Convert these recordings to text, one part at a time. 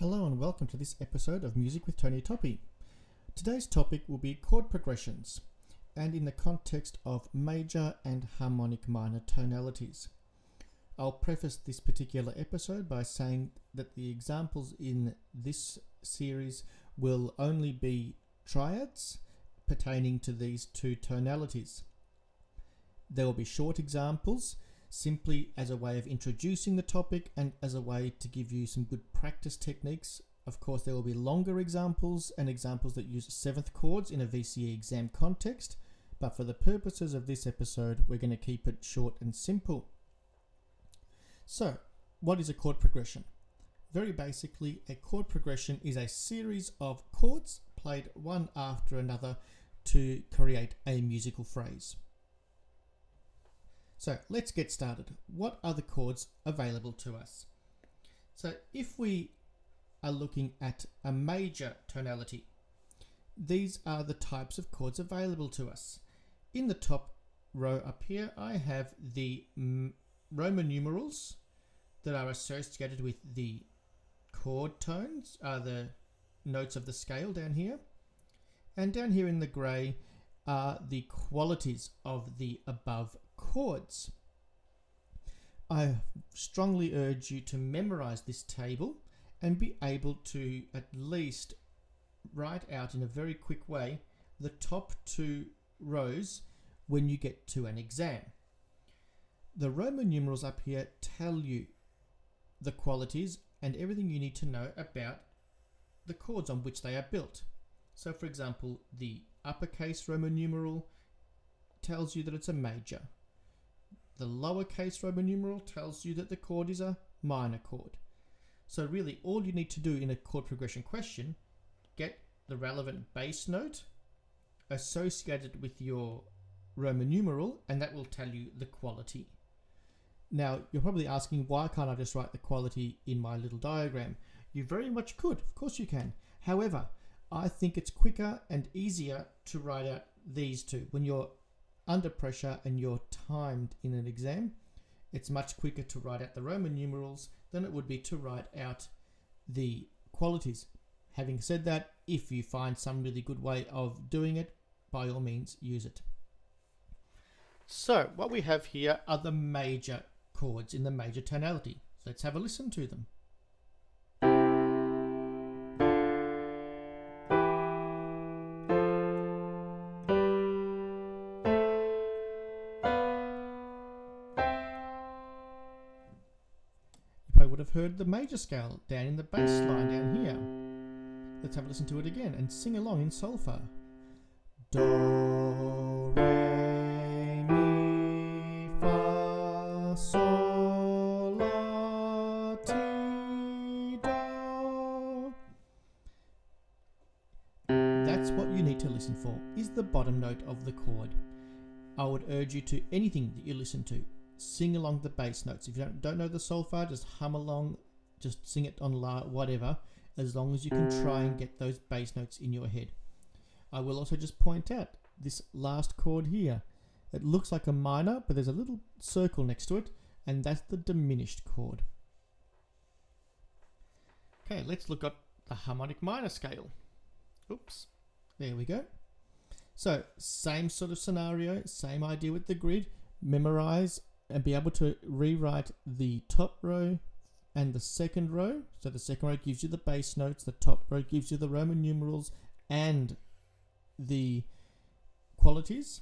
Hello and welcome to this episode of Music with Tony Toppi. Today's topic will be chord progressions, and in the context of major and harmonic minor tonalities. I'll preface this particular episode by saying that the examples in this series will only be triads pertaining to these two tonalities. There will be short examples simply as a way of introducing the topic and as a way to give you some good practice techniques. Of course, there will be longer examples and examples that use seventh chords in a VCE exam context, but for the purposes of this episode, we're going to keep it short and simple. So, what is a chord progression? Very basically, a chord progression is a series of chords played one after another to create a musical phrase. So let's get started. What are the chords available to us? So if we are looking at a major tonality, these are the types of chords available to us. In the top row up here, I have the Roman numerals that are associated with the chord tones, are the notes of the scale down here. And down here in the grey are the qualities of the above chords. I strongly urge you to memorize this table and be able to at least write out in a very quick way the top two rows when you get to an exam. The Roman numerals up here tell you the qualities and everything you need to know about the chords on which they are built. So for example, the uppercase Roman numeral tells you that it's a major. The lowercase Roman numeral tells you that the chord is a minor chord. So really all you need to do in a chord progression question, get the relevant bass note associated with your Roman numeral, and that will tell you the quality. Now you're probably asking, why can't I just write the quality in my little diagram? You very much could, of course you can. However, I think it's quicker and easier to write out these two. When you're under pressure and you're timed in an exam, it's much quicker to write out the Roman numerals than it would be to write out the qualities. Having said that, if you find some really good way of doing it, by all means use it. So what we have here are the major chords in the major tonality. Let's have a listen to them. Would have heard the major scale down in the bass line down here. Let's have a listen to it again and sing along in solfa. Do, re, mi, fa, sol, la, ti, do. That's what you need to listen for, is the bottom note of the chord. I would urge you to anything that you listen to, sing along the bass notes. If you don't know the solfa, just hum along, just sing it on la, whatever, as long as you can try and get those bass notes in your head. I will also just point out this last chord here. It looks like a minor, but there's a little circle next to it, and that's the diminished chord. Okay, let's look at the harmonic minor scale. Oops, there we go. So, same sort of scenario, same idea with the grid. Memorize and be able to rewrite the top row and the second row. So the second row gives you the bass notes, the top row gives you the Roman numerals and the qualities.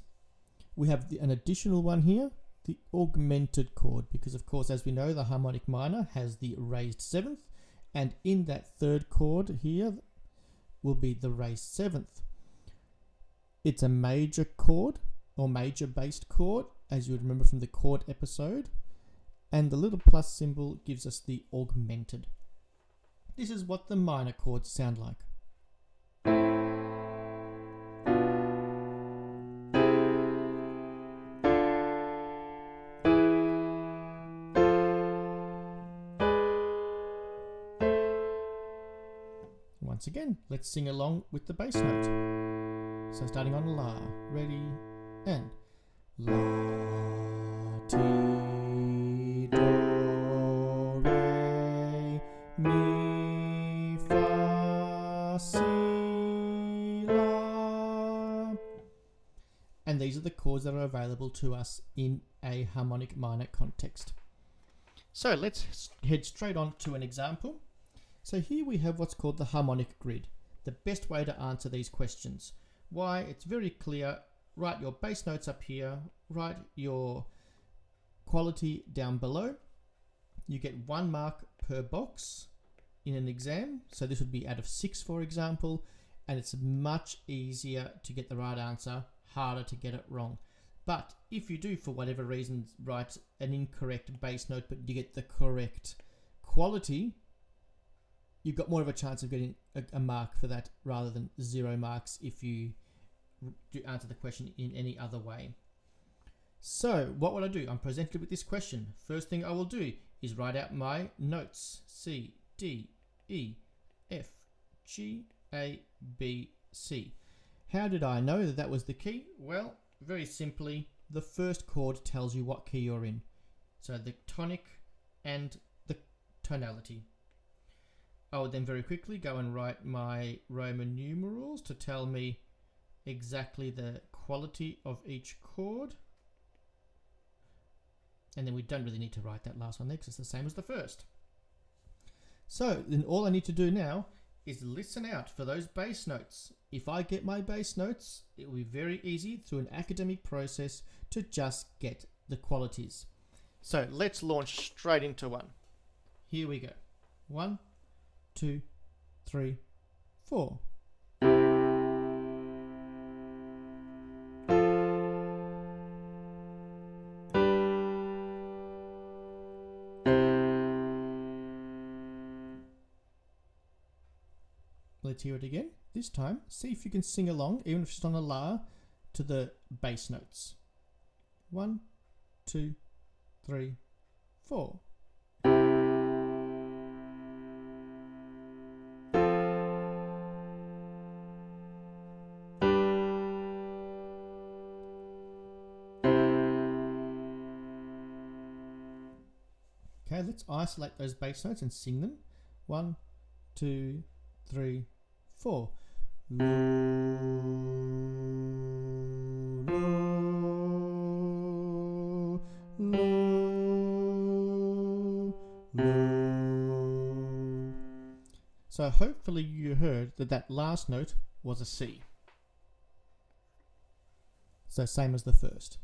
We have an additional one here, the augmented chord, because of course, as we know, the harmonic minor has the raised seventh, and in that third chord here will be the raised seventh. It's a major chord or major based chord, as you would remember from the chord episode, and the little plus symbol gives us the augmented. This is what the minor chords sound like. Once again, let's sing along with the bass note. So starting on La, ready, and La, ti, do, re, mi, chords that are available to us in a harmonic minor context. So let's head straight on to an example. So here we have what's called the harmonic grid, the best way to answer these questions. Why? It's very clear. Write your bass notes up here, write your quality down below. You get 1 mark per box in an exam. So this would be out of 6, for example, and it's much easier to get the right answer, harder to get it wrong. But if you do, for whatever reason, write an incorrect bass note, but you get the correct quality, you've got more of a chance of getting a mark for that rather than 0 marks if you do answer the question in any other way. So what would I do? I'm presented with this question. First thing I will do is write out my notes. C, D, E, F, G, A, B, C. How did I know that that was the key? Well, very simply, the first chord tells you what key you're in. So the tonic and the tonality. I would then very quickly go and write my Roman numerals to tell me exactly the quality of each chord. And then we don't really need to write that last one there because it's the same as the first. So then all I need to do now is listen out for those bass notes. If I get my bass notes, it will be very easy through an academic process to just get the qualities. So let's launch straight into one. Here we go. 1, 2, 3, 4. Let's hear it again. This time, see if you can sing along, even if it's on a la, to the bass notes. 1, 2, 3, 4. Okay, let's isolate those bass notes and sing them. 1, 2, 3, 4. Lo, lo, lo, lo. So hopefully you heard that that last note was a C. So same as the first.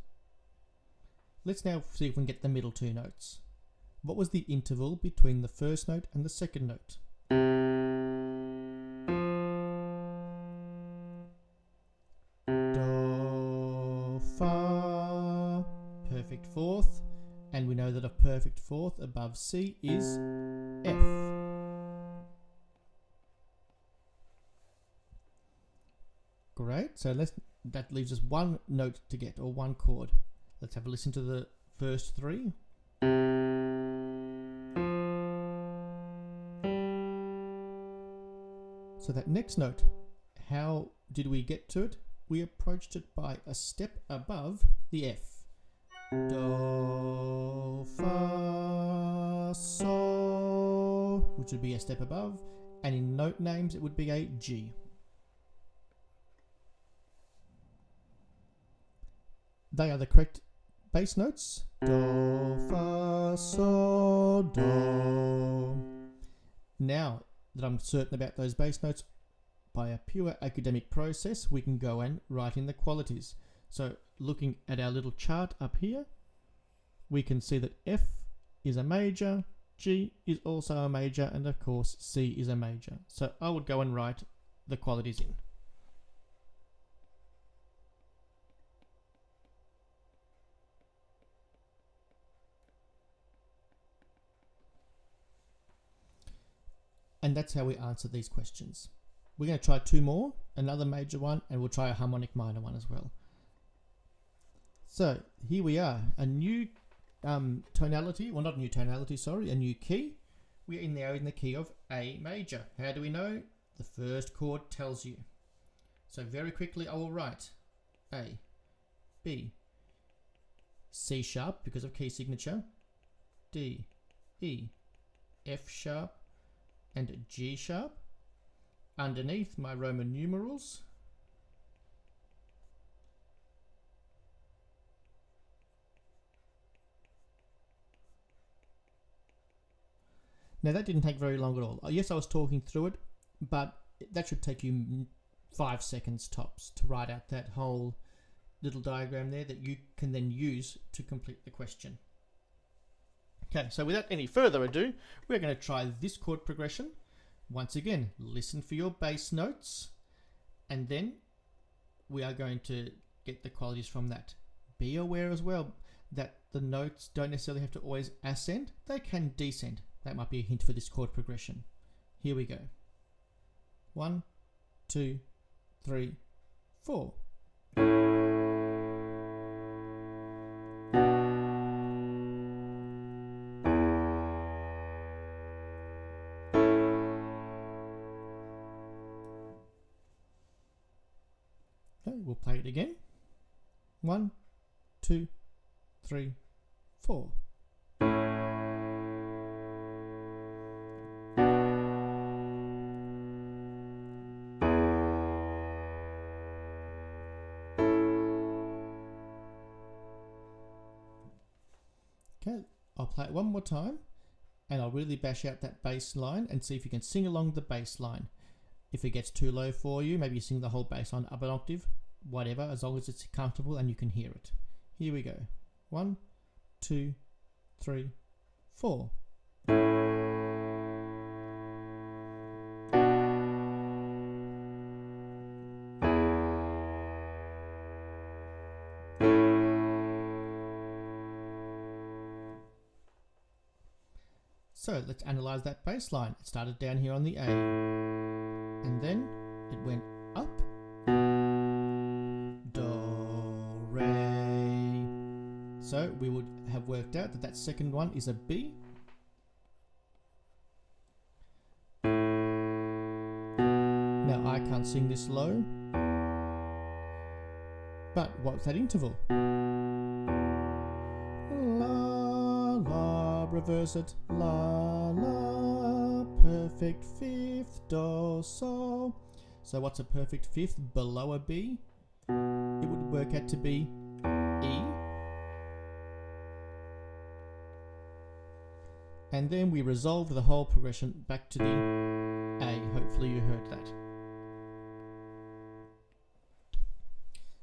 Let's now see if we can get the middle 2 notes. What was the interval between the first note and the second note? Do, fa, perfect fourth, and we know that a perfect fourth above C is F. Great, so that leaves us 1 note to get, or 1 chord. Let's have a listen to the first 3. So that next note, how did we get to it? We approached it by a step above the F. Do, fa, sol, which would be a step above, and in note names it would be a G. They are the correct bass notes. Do, fa, sol, do. Now that I'm certain about those bass notes, by a pure academic process, we can go and write in the qualities. So looking at our little chart up here, we can see that F is a major, G is also a major, and of course C is a major. So I would go and write the qualities in. And that's how we answer these questions. We're going to try 2 more, another major one, and we'll try a harmonic minor one as well. So here we are, a new tonality, well not a new tonality, sorry, a new key. We're in the key of A major. How do we know? The first chord tells you. So very quickly I will write A, B, C sharp because of key signature, D, E, F sharp, and G sharp. Underneath my Roman numerals, Now that didn't take very long at all. Yes, I was talking through it, but that should take you 5 seconds tops to write out that whole little diagram there that you can then use to complete the question. Okay, so without any further ado, we're going to try this chord progression. Once again, listen for your bass notes, and then we are going to get the qualities from that. Be aware as well that the notes don't necessarily have to always ascend, they can descend. That might be a hint for this chord progression. Here we go. 1, 2, 3, 4. Okay, we'll play it again. 1, 2, 3, 4. Okay, I'll play it one more time and I'll really bash out that bass line and see if you can sing along the bass line. If it gets too low for you, maybe you sing the whole bass line up an octave, whatever, as long as it's comfortable and you can hear it. Here we go. 1, 2, 3, 4. So let's analyze that bass line. It started down here on the A, and then it went up, Do, Re. So we would have worked out that that second one is a B. Now I can't sing this low, but what's that interval? Reverse it, la la, perfect fifth, do, sol. So what's a perfect fifth below a B? It would work out to be E. And then we resolved the whole progression back to the A. Hopefully you heard that.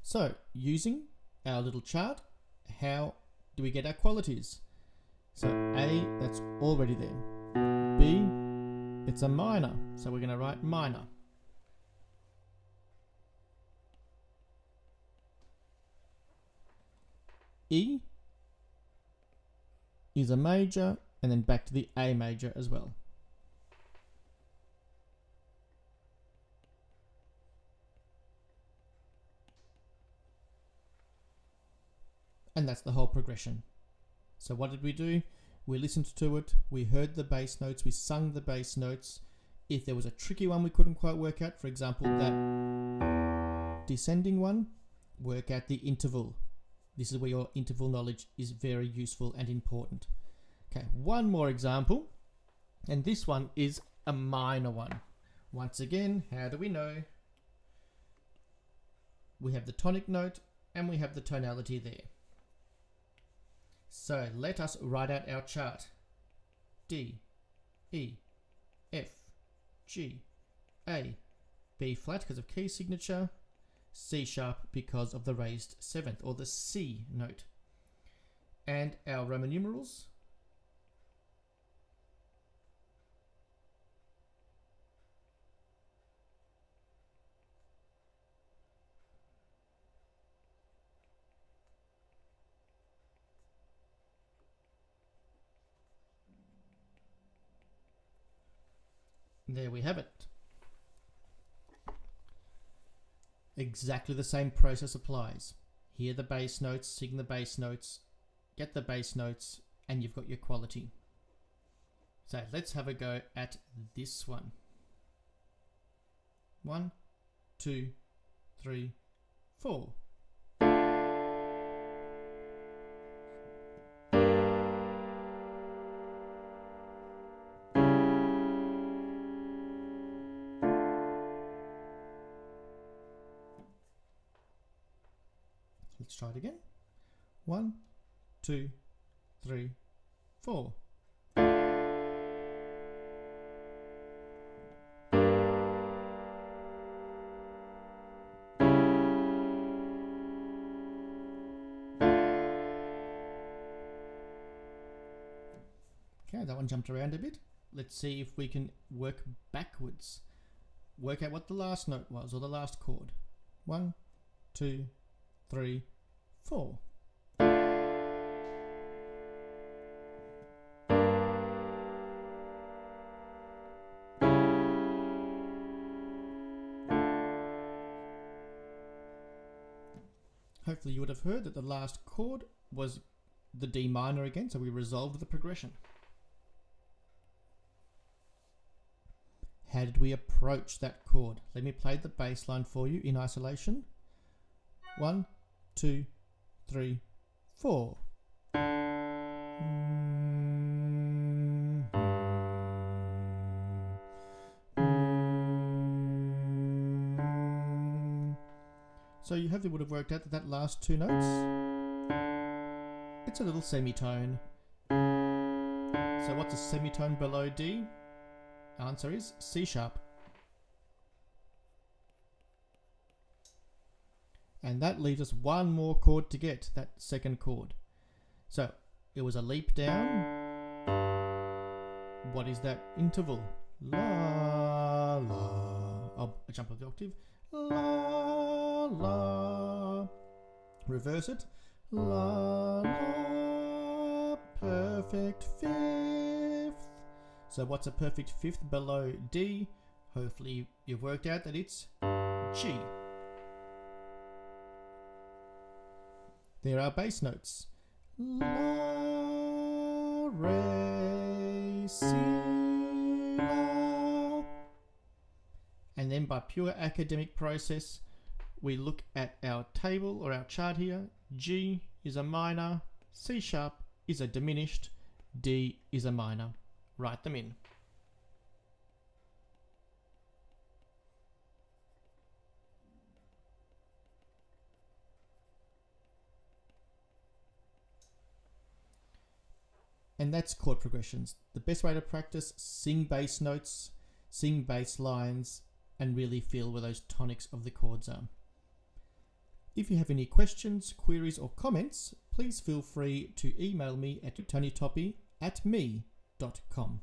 So using our little chart, how do we get our qualities? So A, that's already there. B, it's a minor, so we're going to write minor. E is a major, and then back to the A major as well. And that's the whole progression. So what did we do? We listened to it, we heard the bass notes, we sung the bass notes. If there was a tricky one we couldn't quite work out, for example, that descending one, work out the interval. This is where your interval knowledge is very useful and important. Okay, one more example, and this one is a minor one. Once again, how do we know? We have the tonic note and we have the tonality there. So let us write out our chart. D, E, F, G, A, B flat because of key signature, C sharp because of the raised seventh or the C note. And our Roman numerals. There we have it. Exactly the same process applies. Hear the bass notes, sing the bass notes, get the bass notes, and you've got your quality. So let's have a go at this one. 1, 2, 3, 4. Let's try it again. 1, 2, 3, 4. that one jumped around a bit. Let's see if we can work backwards. Work out what the last note was, or the last chord. 1, 2, 3, 4. Hopefully you would have heard that the last chord was the D minor again, so we resolved the progression. How did we approach that chord? Let me play the bass line for you in isolation. 1, 2, 3, 4. So you hopefully would have worked out that that last two notes, it's a little semitone. So what's a semitone below D? Answer is C sharp. And that leaves us one more chord to get, that second chord. So it was a leap down. What is that interval? La, la. I'll jump up the octave. La, la. Reverse it. La, la. Perfect fifth. So what's a perfect fifth below D? Hopefully you've worked out that it's G. There are bass notes. La, re, si, la. And then by pure academic process, we look at our table or our chart here. G is a minor, C sharp is a diminished, D is a minor. Write them in. And that's chord progressions. The best way to practice: sing bass notes, sing bass lines, and really feel where those tonics of the chords are. If you have any questions, queries, or comments, please feel free to email me at tonytoppi@me.com.